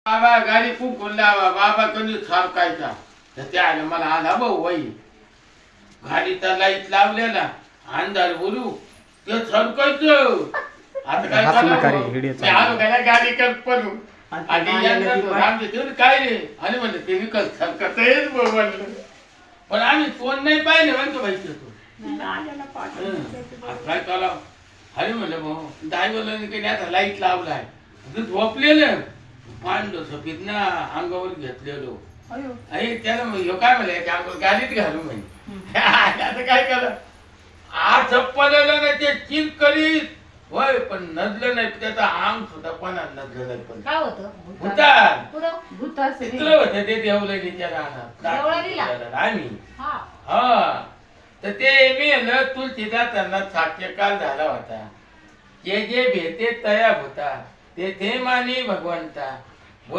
बाबा गाडी खूप लावा बाबा कधी सारखायचा तर ते आलं मला आला भाऊ वही गाडीचा लाईट लावलेला अंधार बोलू ते सरकायचं आता काय आलो काय गाडी कर पडू आधी काय रे आणि म्हणलं ते विकत सरकत म्हणलं पण आम्ही कोण नाही पाहिले म्हणतो पाहिजे तो काय कला अरे म्हणलं भाऊ ड्रायव्हरला काही आता लाईट लावलाय झोपलेलं पांढर सफेद ना अंगावर घेतलेलो अरे त्याला ह्यो काय म्हणलं की अंगावर गाडीत घालू म्हणजे आता काय केलं आज झप्पलेलं नाही ते चिल करीत होय पण नजलं नाही त्याचा अंग सुद्धा कोणा नजलं नाही पण काय होतं तिथलं होतं ते देवळीच्या राहणार आम्ही हा तर ते मेलं तुलसी जाताना साक्ष्यकाल झाला होता जे जे भेटे तया होता ते मानी भगवंता